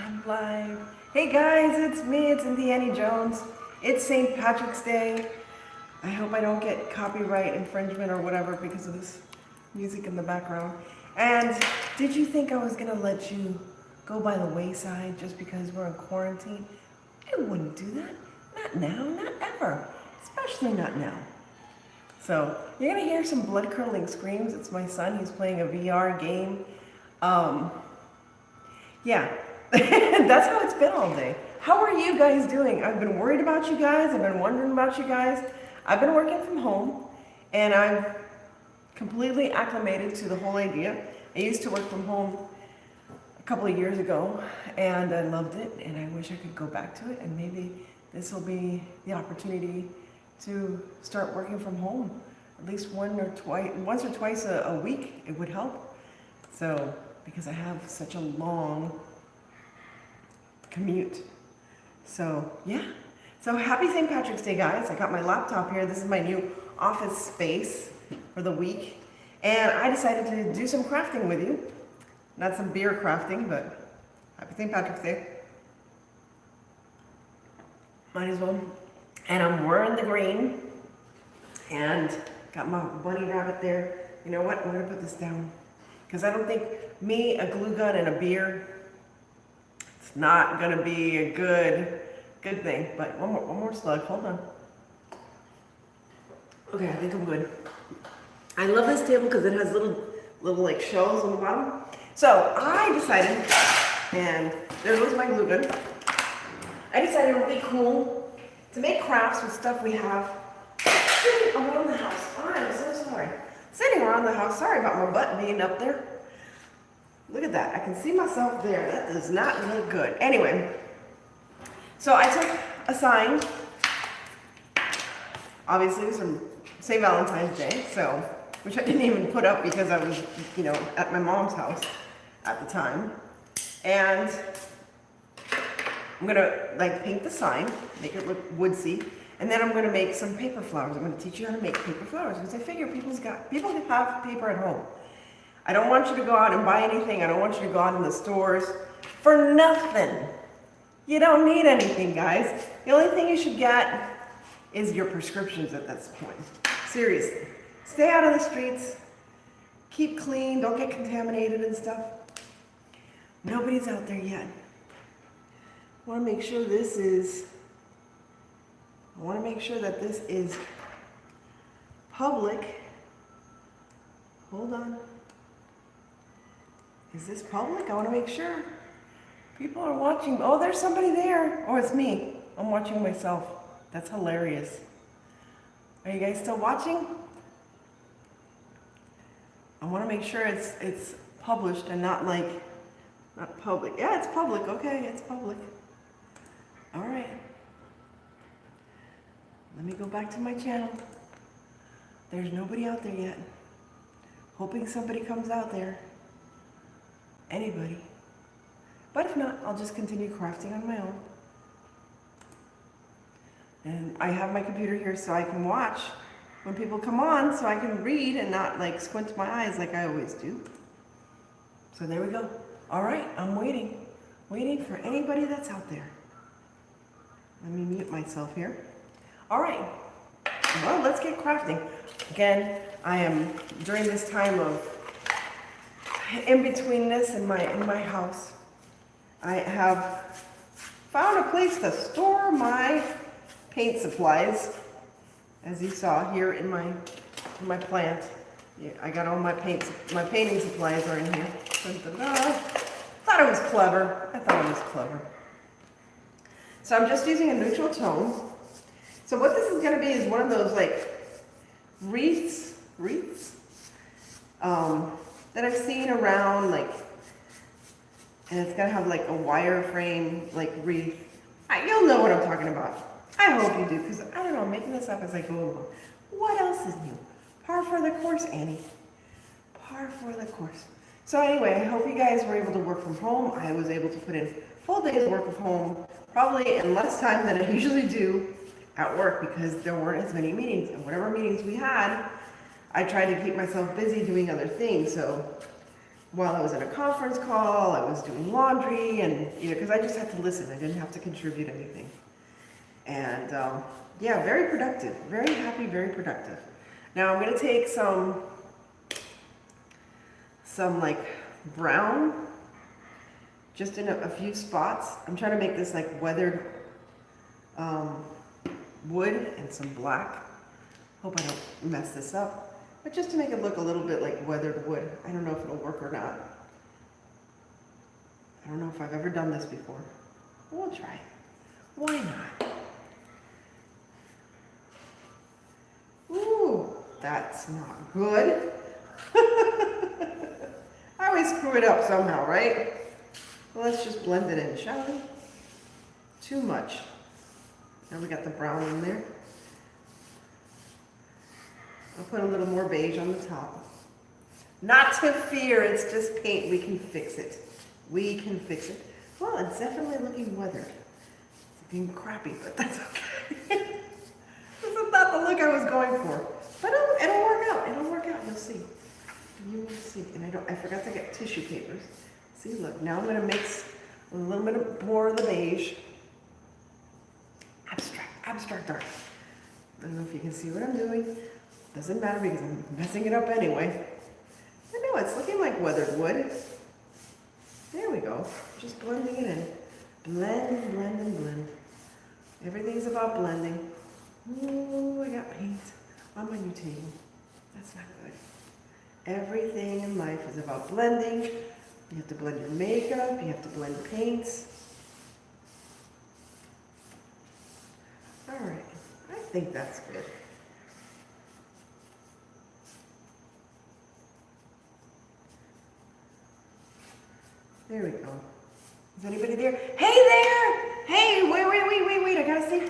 I'm live. Hey guys, it's me, it's Indiana Jones. It's St. Patrick's Day. I hope I don't get copyright infringement or whatever because of this music in the background. And did you think I was gonna let you go by the wayside just because we're in quarantine? I wouldn't do that. Not now, not ever. Especially not now. So you're gonna hear some blood curdling screams. It's my son, he's playing a VR game. Yeah, that's how it's been all day. How are you guys doing? I've been worried about you guys. I've been wondering about you guys. I've been working from home and I've completely acclimated to the whole idea. I used to work from home a couple of years ago and I loved it and I wish I could go back to it, and maybe this will be the opportunity to start working from home at least once or twice a week. It would help. So, because I have such a long commute. So, yeah. So, happy St. Patrick's Day, guys. I got my laptop here. This is my new office space for the week. And I decided to do some crafting with you. Not some beer crafting, but happy St. Patrick's Day. Might as well. And I'm wearing the green. And got my bunny rabbit there. You know what? I'm going to put this down. Because I don't think me, a glue gun, and a beer, it's not going to be a good thing. But one more slug. Hold on. Okay, I think I'm good. I love this table because it has little like shelves on the bottom. So I decided, and there goes my glue gun. I decided it would be cool to make crafts with stuff we have sitting around the house. Oh, I'm so sorry. Sitting around the house. Sorry about my butt being up there. Look at that. I can see myself there. That does not look good. Anyway, so I took a sign. Obviously, it was from St. Valentine's Day, so, which I didn't even put up because I was, at my mom's house at the time. And I'm gonna paint the sign, make it look woodsy. And then I'm going to make some paper flowers. I'm going to teach you how to make paper flowers because I figure people have paper at home. I don't want you to go out and buy anything. I don't want you to go out in the stores for nothing. You don't need anything, guys. The only thing you should get is your prescriptions at this point. Seriously. Stay out of the streets. Keep clean. Don't get contaminated and stuff. Nobody's out there yet. I want to make sure that this is public. Hold on. Is this public? I want to make sure. People are watching. Oh, there's somebody there. Oh, it's me. I'm watching myself. That's hilarious. Are you guys still watching? I want to make sure it's published and not public. Yeah, it's public. Okay, it's public. All right. Let me go back to my channel. There's nobody out there yet. Hoping somebody comes out there. Anybody. But if not, I'll just continue crafting on my own. And I have my computer here so I can watch when people come on, so I can read and not squint my eyes like I always do. So there we go. All right, I'm waiting. Waiting for anybody that's out there. Let me mute myself here. All right, well, let's get crafting. Again, I am during this time of in-betweenness in my house. I have found a place to store my paint supplies, as you saw here in my plant. Yeah, I got all my painting supplies are in here. Thought it was clever. I thought it was clever. So I'm just using a neutral tone. So what this is going to be is one of those wreaths that I've seen around, and it's going to have a wire frame wreath. You'll know what I'm talking about. I hope you do, because I don't know, I'm making this up as I go along. What else is new? Par for the course, Annie. Par for the course. So anyway, I hope you guys were able to work from home. I was able to put in full days work of home, probably in less time than I usually do at work because there weren't as many meetings. And whatever meetings we had, I tried to keep myself busy doing other things. So while I was in a conference call, I was doing laundry, and because I just had to listen. I didn't have to contribute anything. And yeah, very productive. Very happy, very productive. Now I'm gonna take some like brown, just in a few spots. I'm trying to make this like weathered wood and some black. Hope I don't mess this up. But just to make it look a little bit like weathered wood. I don't know if it'll work or not. I don't know if I've ever done this before. We'll try. Why not? Ooh, that's not good. I always screw it up somehow, right? Well, let's just blend it in, shall we? Too much. Now we got the brown in there. I'll put a little more beige on the top. Not to fear, it's just paint. We can fix it. We can fix it. Well, it's definitely looking weathered. It's looking crappy, but that's okay. This is not the look I was going for. But it'll work out. It'll work out. You'll see. You will see. And I forgot to get tissue papers. See, look. Now I'm going to mix a little bit more of the beige. Abstract art. I don't know if you can see what I'm doing. Doesn't matter because I'm messing it up anyway. I know, it's looking like weathered wood. There we go. Just blending it in. Blend, blend, and blend. Everything's about blending. Ooh, I got paint on my new table. That's not good. Everything in life is about blending. You have to blend your makeup. You have to blend paints. All right. I think that's good. There we go. Is anybody there? Hey there! Hey, wait, I gotta see.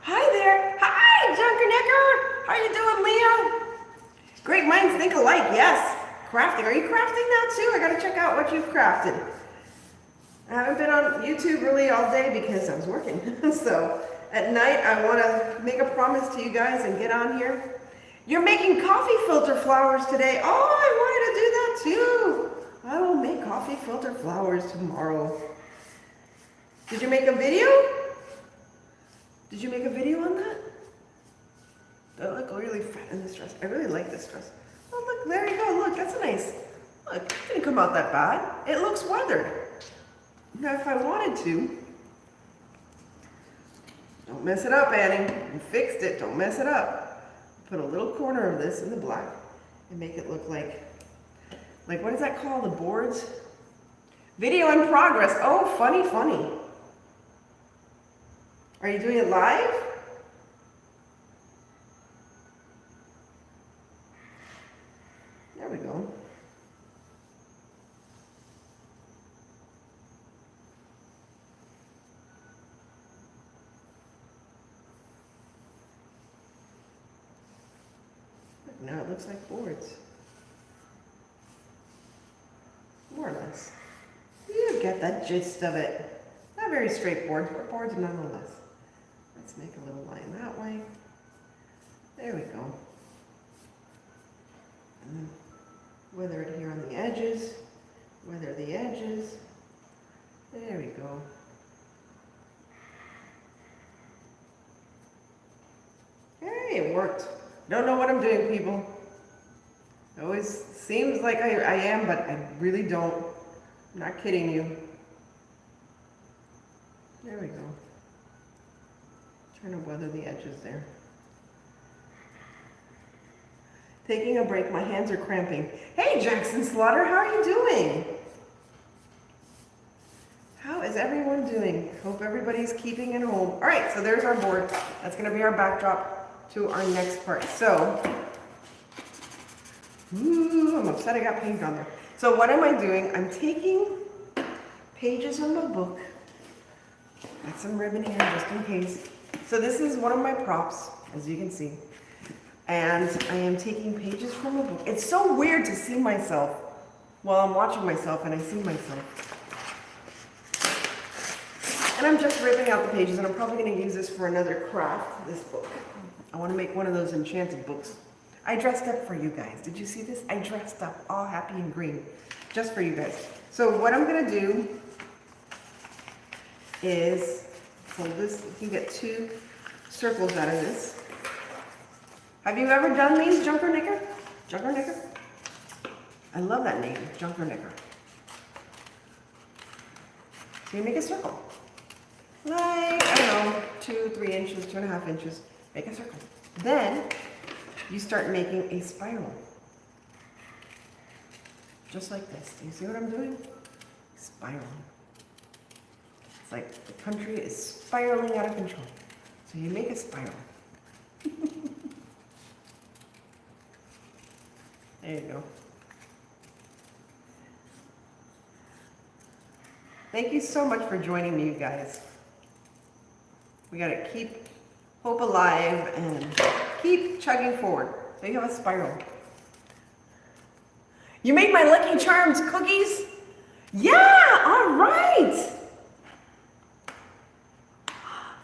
Hi there! Hi, Junkernecker! How you doing, Leo? Great minds think alike, yes. Crafting. Are you crafting now too? I gotta check out what you've crafted. I haven't been on YouTube really all day because I was working. So at night I wanna make a promise to you guys and get on here. You're making coffee filter flowers today. Oh, I wanted to do that too. I will make coffee filter flowers tomorrow. Did you make a video? Did you make a video on that? I look really fat in this dress. I really like this dress. Oh, look, there you go. Look, that's nice. Look, it didn't come out that bad. It looks weathered. Now, if I wanted to, don't mess it up, Annie. You fixed it. Don't mess it up. Put a little corner of this in the black and make it look like what is that called? The boards? Video in progress. Oh, funny. Are you doing it live? There we go. Look, now it looks like boards. More or less. You get the gist of it. Not very straightforward, but boards nonetheless. Let's make a little line that way. There we go. And then weather it here on the edges. Weather the edges. There we go. Hey, it worked. Don't know what I'm doing, people. It always seems like I am, but I really don't. I'm not kidding you. There we go. Trying to weather the edges there. Taking a break, my hands are cramping. Hey, Jackson Slaughter, how are you doing? How is everyone doing? Hope everybody's keeping it home. All right, so there's our board. That's gonna be our backdrop to our next part. So, ooh, I'm upset I got paint on there. So what am I doing? I'm taking pages from a book. Got some ribbon here just in case. So this is one of my props, as you can see. And I am taking pages from a book. It's so weird to see myself while I'm watching myself and I see myself. And I'm just ripping out the pages, and I'm probably going to use this for another craft, this book. I want to make one of those enchanted books. I dressed up for you guys. Did you see this? I dressed up all happy and green. just for you guys. So what I'm gonna do is fold this. You can get 2 circles out of this. Have you ever done these, Junker Knicker? Junker Knicker? I love that name, Junker Knicker. So you make a circle. Like, I don't know, 2, 3 inches, 2.5 inches. Make a circle. Then you start making a spiral. Just like this. Do you see what I'm doing? Spiraling. It's like the country is spiraling out of control. So you make a spiral. There you go. Thank you so much for joining me, you guys. We gotta keep hope alive and keep chugging forward. So you have a spiral. You made my Lucky Charms cookies? Yeah, all right.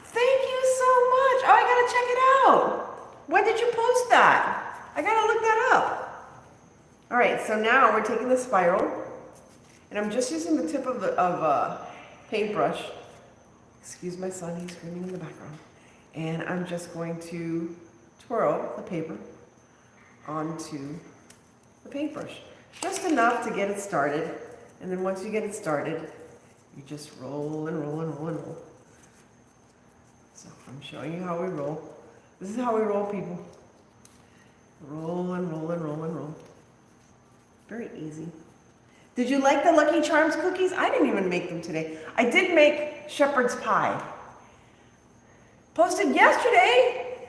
Thank you so much. Oh, I gotta check it out. When did you post that? I gotta look that up. All right, so now we're taking the spiral, and I'm just using the tip of a paintbrush. Excuse my son, he's screaming in the background. And I'm just going to twirl the paper onto the paintbrush. Just enough to get it started. And then once you get it started, you just roll and roll and roll and roll. So I'm showing you how we roll. This is how we roll, people. Roll and roll and roll and roll. Very easy. Did you like the Lucky Charms cookies? I didn't even make them today. I did make shepherd's pie. Posted yesterday.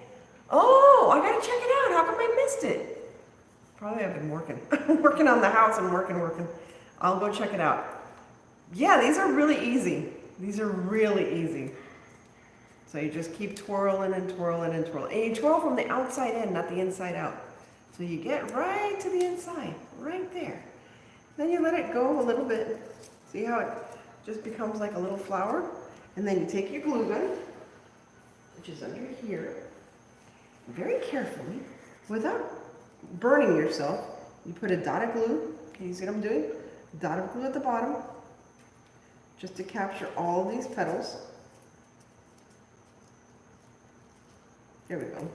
Oh, I gotta check it out. How come I missed it? Probably I've been working. Working on the house and working. I'll go check it out. Yeah, these are really easy. These are really easy. So you just keep twirling and twirling and twirling. And you twirl from the outside in, not the inside out. So you get right to the inside, right there. Then you let it go a little bit. See how it just becomes like a little flower? And then you take your glue gun, which is under here, very carefully, without burning yourself. You put a dot of glue. Can you see what I'm doing? A dot of glue at the bottom, just to capture all these petals. There we go.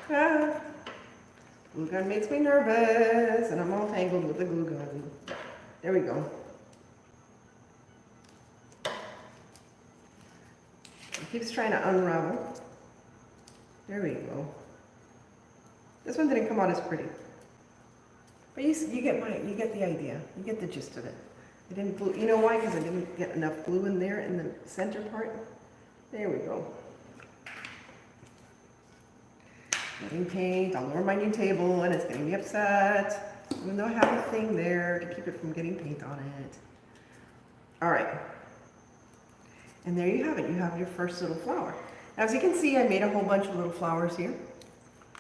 Ah, glue gun makes me nervous, and I'm all tangled with the glue gun. There we go. It keeps trying to unravel. There we go. This one didn't come out as pretty, but you get the idea. You get the gist of it. I didn't glue. You know why? Because I didn't get enough glue in there in the center part. There we go. Getting paint all over my new table, and it's getting me upset, even though I have a thing there to keep it from getting paint on it. All right. And there you have it. You have your first little flower. Now, as you can see, I made a whole bunch of little flowers here,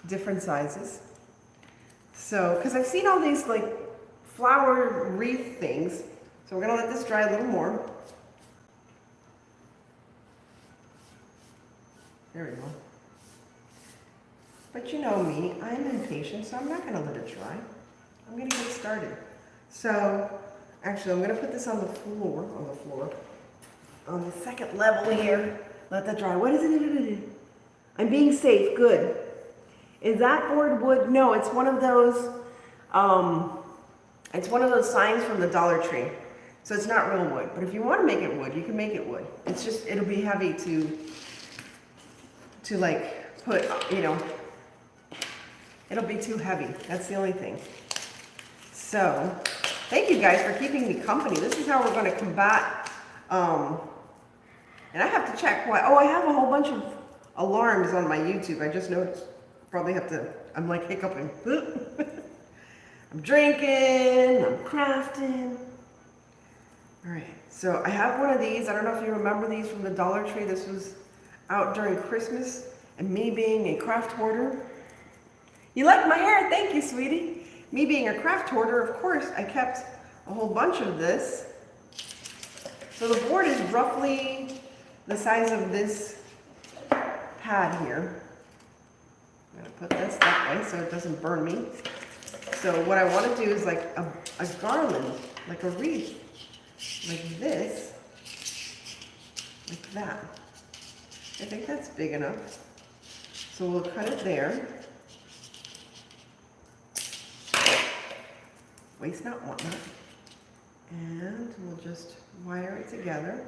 different sizes. So, because I've seen all these like flower wreath things, so we're gonna let this dry a little more. There we go. But you know me, I'm impatient, so I'm not gonna let it dry. I'm gonna get started. So, actually, I'm gonna put this on the floor, on the second level here. Let that dry. What is it? I'm being safe. Good. Is that board wood? No, it's one of those. It's one of those signs from the Dollar Tree. So it's not real wood. But if you want to make it wood, you can make it wood. It's just it'll be heavy to like put. You know, it'll be too heavy. That's the only thing. So, thank you guys for keeping me company. This is how we're going to combat. And I have to check why. Oh, I have a whole bunch of alarms on my YouTube. I just noticed. Probably have to. I'm like hiccuping. I'm drinking. I'm crafting. All right. So I have one of these. I don't know if you remember these from the Dollar Tree. This was out during Christmas, and me being a craft hoarder. You like my hair? Thank you, sweetie. Me being a craft hoarder, of course, I kept a whole bunch of this. So the board is roughly the size of this pad here. I'm gonna put this that way so it doesn't burn me. So what I want to do is like a garland, like a wreath, like this, like that. I think that's big enough. So we'll cut it there. Waste not, want not. And we'll just wire it together.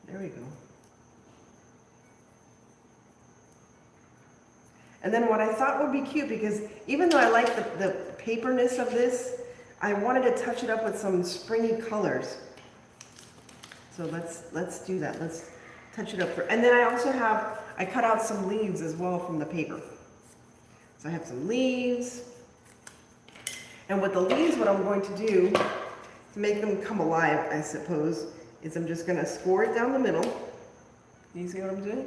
There we go. And then what I thought would be cute, because even though I like the paperness of this, I wanted to touch it up with some springy colors. So let's do that. Let's touch it up for, and then I also have, I cut out some leaves as well from the paper. So I have some leaves. And with the leaves, what I'm going to do to make them come alive, I suppose, is I'm just gonna score it down the middle. You see what I'm doing?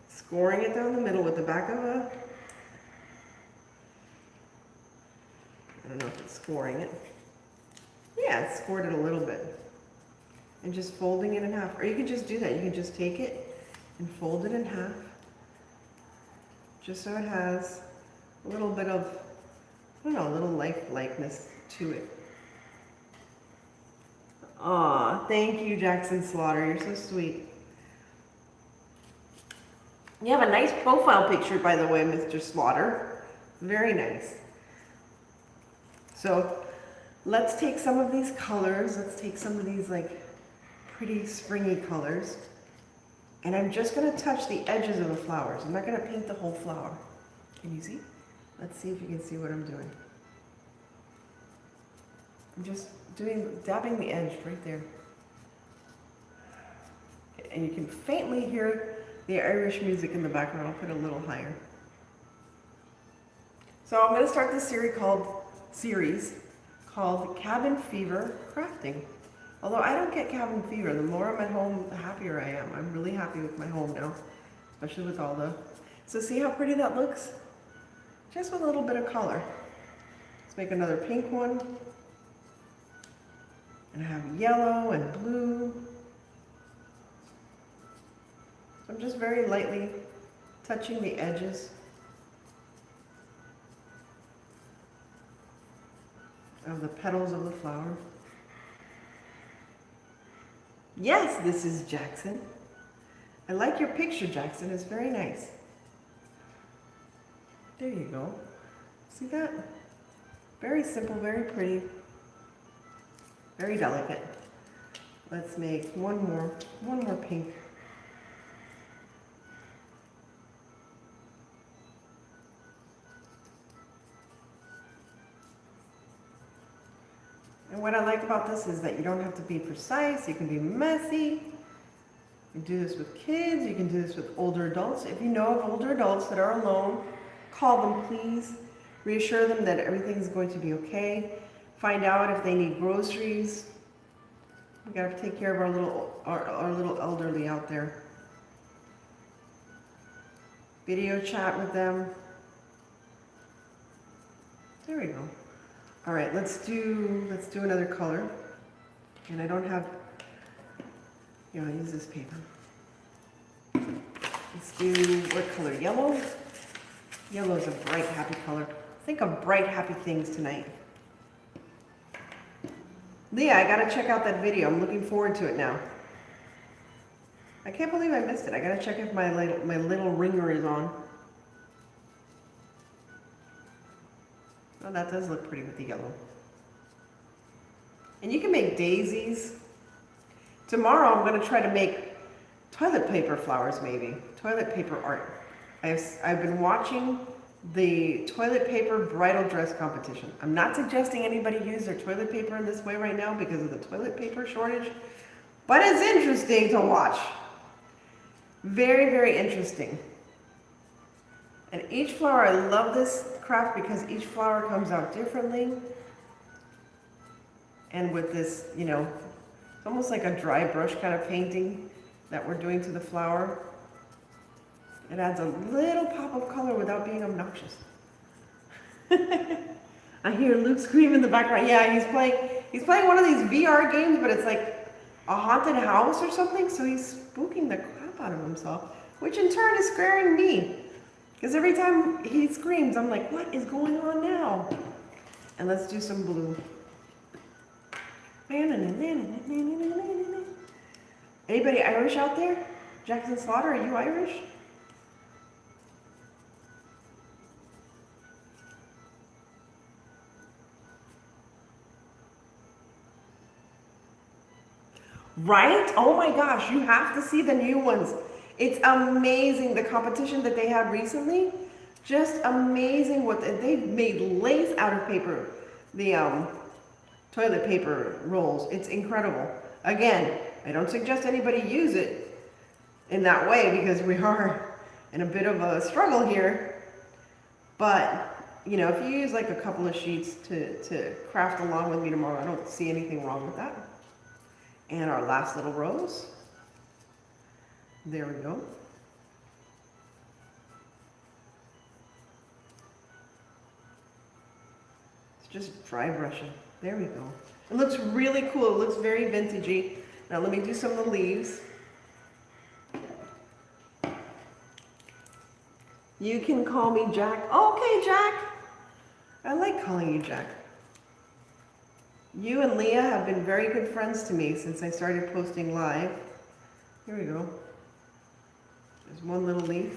Scoring it down the middle with the back of a, I don't know if it's scoring it. Yeah, it scored it a little bit. And just folding it in half. Or you can just do that. You can just take it and fold it in half. Just so it has a little bit of, I don't know, a little likeness to it. Aw, thank you, Jackson Slaughter. You're so sweet. You have a nice profile picture, by the way, Mr. Slaughter. Very nice. So let's take some of these colors. Let's take some of these like pretty springy colors. And I'm just going to touch the edges of the flowers. I'm not going to paint the whole flower. Can you see? Let's see if you can see what I'm doing. I'm just dabbing the edge right there. And you can faintly hear the Irish music in the background. I'll put it a little higher. So I'm going to start this series called Cabin Fever Crafting. Although I don't get cabin fever, the more I'm at home, the happier I am. I'm really happy with my home now, especially with all the, so see how pretty that looks? Just with a little bit of color. Let's make another pink one. And I have yellow and blue. So I'm just very lightly touching the edges of the petals of the flower. Yes, this is Jackson. I like your picture, Jackson. It's very nice. There you go. See that? Very simple, very pretty, very delicate. Let's make one more pink. And what I like about this is that you don't have to be precise, you can be messy. You can do this with kids, you can do this with older adults. If you know of older adults that are alone, call them please. Reassure them that everything's going to be okay. Find out if they need groceries. We gotta take care of our little elderly out there. Video chat with them. There we go. All right, let's do another color. And I don't have, yeah, I'll use this paper. Let's do, what color? Yellow? Yellow is a bright, happy color. Think of bright, happy things tonight. Leah, I gotta check out that video. I'm looking forward to it now. I can't believe I missed it. I gotta check if my little ringer is on. Oh, that does look pretty with the yellow. And you can make daisies. Tomorrow I'm going to try to make toilet paper flowers, maybe. Toilet paper art. I've been watching the toilet paper bridal dress competition. I'm not suggesting anybody use their toilet paper in this way right now because of the toilet paper shortage, but it's interesting to watch. Very, very interesting. And each flower, I love this craft because each flower comes out differently. And with this, you know, it's almost like a dry brush kind of painting that we're doing to the flower. It adds a little pop of color without being obnoxious. I hear Luke scream in the background. Yeah, he's playing one of these VR games, but it's like a haunted house or something, so he's spooking the crap out of himself, which in turn is scaring me. Because every time he screams, I'm like, what is going on now? And let's do some blue. Anybody Irish out there? Jackson Slaughter, are you Irish? Right? Oh my gosh, you have to see the new ones. It's amazing the competition that they had recently. Just amazing what they've made lace out of paper. The toilet paper rolls. It's incredible. Again, I don't suggest anybody use it in that way because we are in a bit of a struggle here. But, you know, if you use like a couple of sheets to craft along with me tomorrow, I don't see anything wrong with that. And our last little rose. There we go. It's just dry brushing. There we go. It looks really cool. It looks very vintagey. Now let me do some of the leaves. You can call me Jack. Okay, Jack. I like calling you Jack. You and Leah have been very good friends to me since I started posting live. Here we go. There's one little leaf.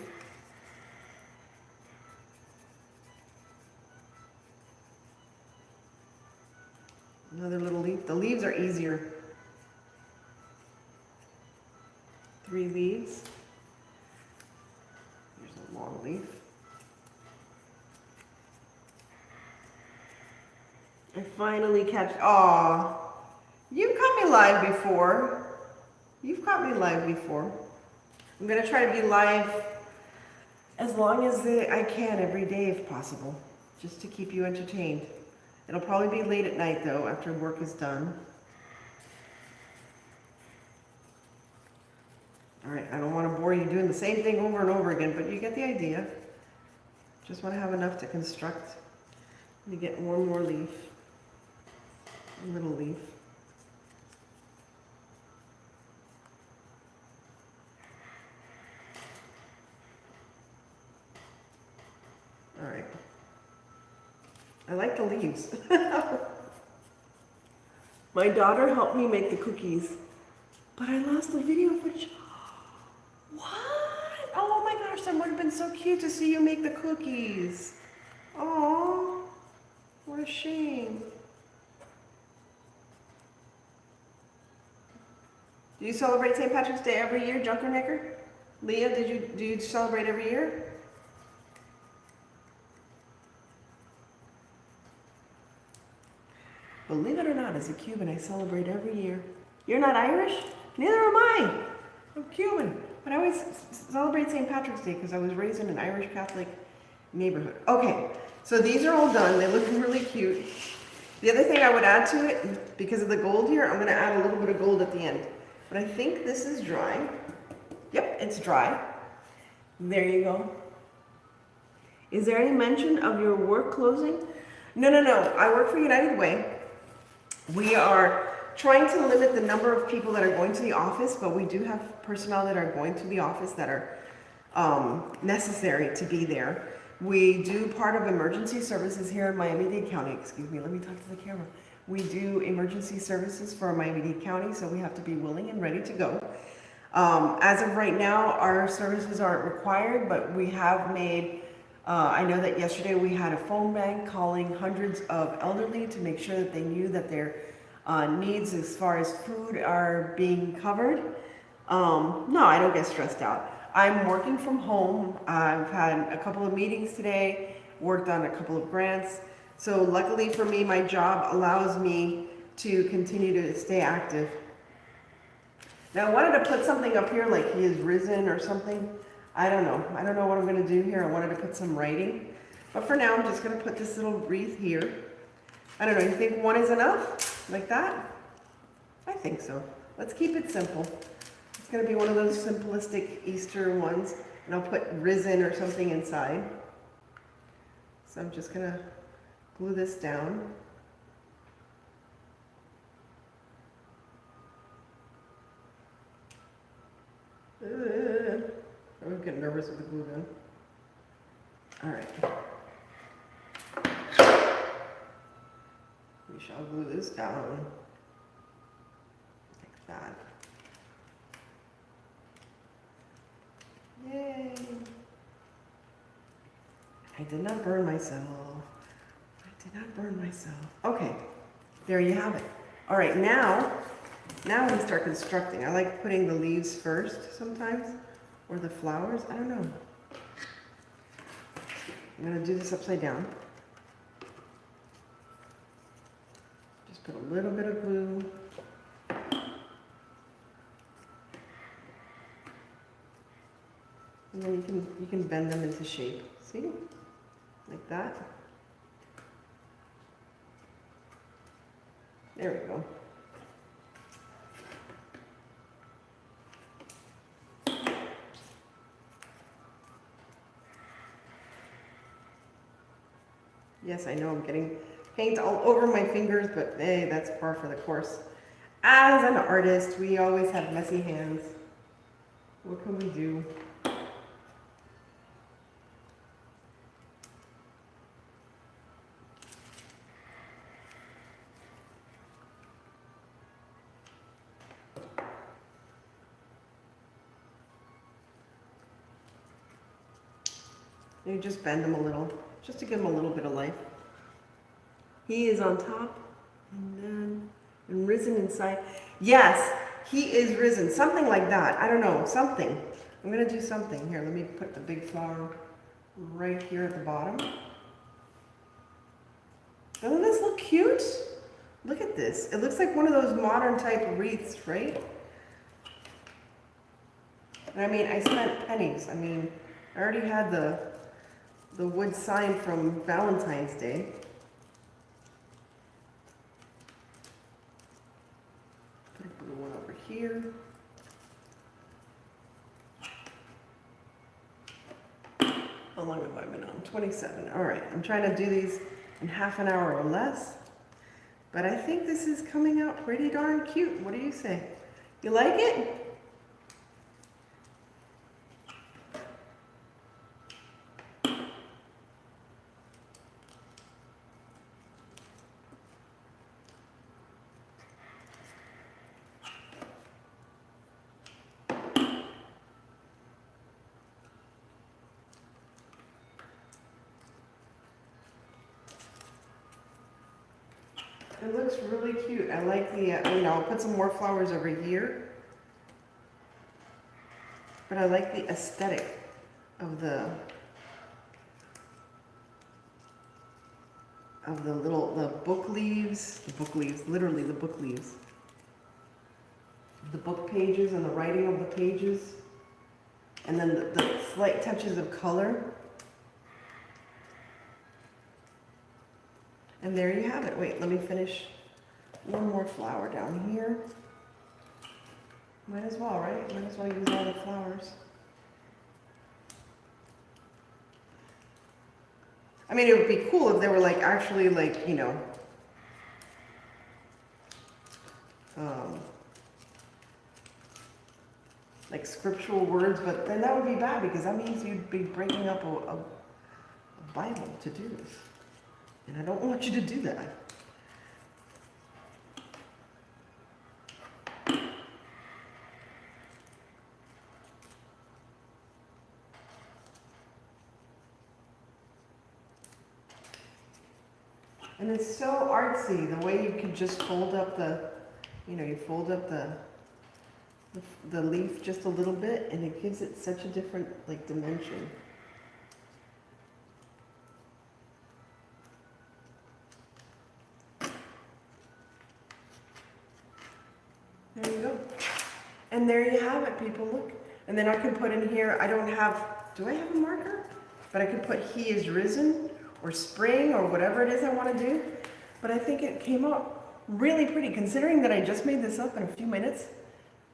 Another little leaf. The leaves are easier. 3 leaves. Here's a long leaf. I finally catch, aw, you've caught me live before. You've caught me live before. I'm gonna try to be live as long as I can every day if possible, just to keep you entertained. It'll probably be late at night though, after work is done. All right, I don't want to bore you doing the same thing over and over again, but you get the idea. Just want to have enough to construct. Let me get one more leaf. A little leaf. All right. I like the leaves. My daughter helped me make the cookies, but I lost the video footage. What? Oh my gosh, that would have been so cute to see you make the cookies. Oh, what a shame. Do you celebrate St. Patrick's Day every year, Junkernecker? Leah, do you celebrate every year? Believe it or not, as a Cuban, I celebrate every year. You're not Irish? Neither am I. I'm Cuban. But I always celebrate St. Patrick's Day because I was raised in an Irish Catholic neighborhood. Okay, so these are all done. They look really cute. The other thing I would add to it, because of the gold here, I'm going to add a little bit of gold at the end. But I think this is dry. Yep, it's dry. There you go. Is there any mention of your work closing? No. I work for United Way. We are trying to limit the number of people that are going to the office, but we do have personnel that are going to the office that are necessary to be there. We do part of emergency services here in Miami-Dade County. Excuse me, let me talk to the camera. We do emergency services for Miami-Dade County, so we have to be willing and ready to go. As of right now, our services aren't required, but we have made, I know that yesterday we had a phone bank calling hundreds of elderly to make sure that they knew that their needs as far as food are being covered. No, I don't get stressed out. I'm working from home. I've had a couple of meetings today, worked on a couple of grants. So luckily for me, my job allows me to continue to stay active. Now I wanted to put something up here like he is risen or something. I don't know. I don't know what I'm going to do here. I wanted to put some writing. But for now, I'm just going to put this little wreath here. I don't know. You think one is enough? Like that? I think so. Let's keep it simple. It's going to be one of those simplistic Easter ones. And I'll put risen or something inside. So I'm just going to glue this down. I would get nervous with the glue gun. All right. We shall glue this down like that. Yay! I did not burn myself. I did not burn myself. Okay, there you have it. All right, now we start constructing. I like putting the leaves first sometimes, or the flowers. I don't know. I'm gonna do this upside down. Just put a little bit of glue. And then you can bend them into shape. See? Like that. There we go. Yes, I know I'm getting paint all over my fingers, but hey, that's par for the course. As an artist, we always have messy hands. What can we do? You just bend them a little, just to give them a little bit of life. He is on top, and risen inside. Yes, he is risen. Something like that. I don't know, something. I'm gonna do something. Here, let me put the big flower right here at the bottom. Doesn't this look cute? Look at this. It looks like one of those modern type wreaths, right? And I mean, I spent pennies. I mean, I already had the wood sign from Valentine's Day. Put a blue one over here. How long have I been on? 27. All right, I'm trying to do these in half an hour or less. But I think this is coming out pretty darn cute. What do you say? You like it? It looks really cute. I like the, I'll put some more flowers over here. But I like the aesthetic of the book leaves. The book leaves, literally the book leaves. The book pages and the writing of the pages. And then the slight touches of color. And there you have it. Wait, let me finish one more flower down here. Might as well, right? Might as well use all the flowers. I mean, it would be cool if they were like actually like, like scriptural words, but then that would be bad because that means you'd be breaking up a Bible to do this. And I don't want you to do that. And it's so artsy, the way you can just fold up you fold up the leaf just a little bit, and it gives it such a different, like, dimension. There you go. And there you have it, people, look. And then I can put in here, do I have a marker? But I could put he is risen, or spring, or whatever it is I want to do. But I think it came out really pretty, considering that I just made this up in a few minutes.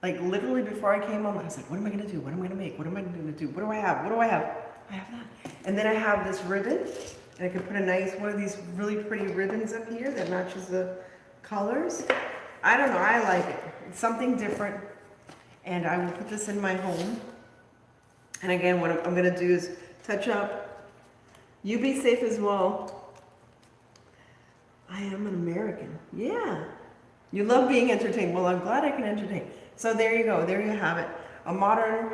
Like literally before I came on, I was like, what am I going to do? What am I going to make? What am I going to do? What do I have? What do I have? I have that. And then I have this ribbon, and I could put a nice, one of these really pretty ribbons up here that matches the colors. I don't know, I like it. It's something different. And I will put this in my home. And again, what I'm going to do is touch up You be safe as well. I am an American. Yeah. You love being entertained. Well, I'm glad I can entertain. So there you go. There you have it. A modern,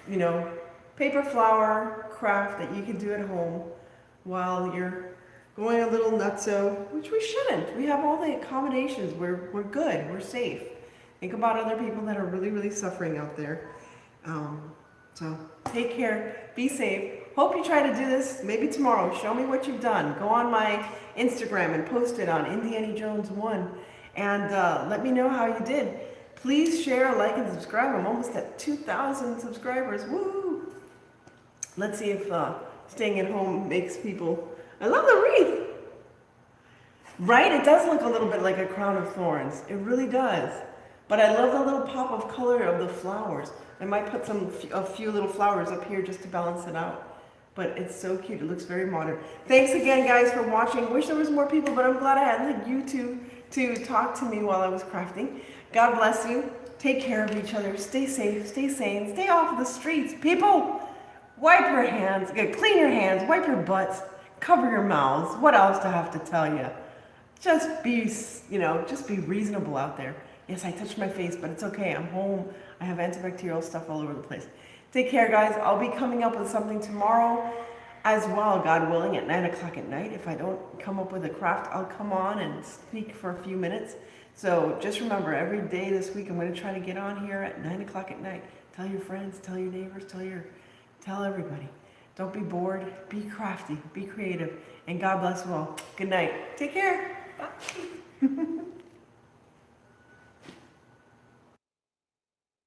you know, paper flower craft that you can do at home while you're going a little nutso, which we shouldn't. We have all the accommodations. We're good. We're safe. Think about other people that are really, really suffering out there. So take care. Be safe. Hope you try to do this maybe tomorrow. Show me what you've done. Go on my Instagram and post it on Indiana Jones 1 and let me know how you did. Please share, like, and subscribe. I'm almost at 2,000 subscribers. Woo! Let's see if staying at home makes people... I love the wreath! Right? It does look a little bit like a crown of thorns. It really does. But I love the little pop of color of the flowers. I might put a few little flowers up here just to balance it out. But it's so cute. It looks very modern. Thanks again, guys, for watching. Wish there was more people, but I'm glad I had like you two to talk to me while I was crafting. God bless you. Take care of each other. Stay safe. Stay sane. Stay off the streets. People, wipe your hands. Clean your hands. Wipe your butts. Cover your mouths. What else do I have to tell you? Just be, just be reasonable out there. Yes, I touched my face, but it's okay. I'm home. I have antibacterial stuff all over the place. Take care, guys. I'll be coming up with something tomorrow as well, God willing, at 9 o'clock at night. If I don't come up with a craft, I'll come on and speak for a few minutes. So just remember, every day this week, I'm going to try to get on here at 9 o'clock at night. Tell your friends, tell your neighbors, tell everybody. Don't be bored. Be crafty. Be creative. And God bless you all. Good night. Take care. Bye.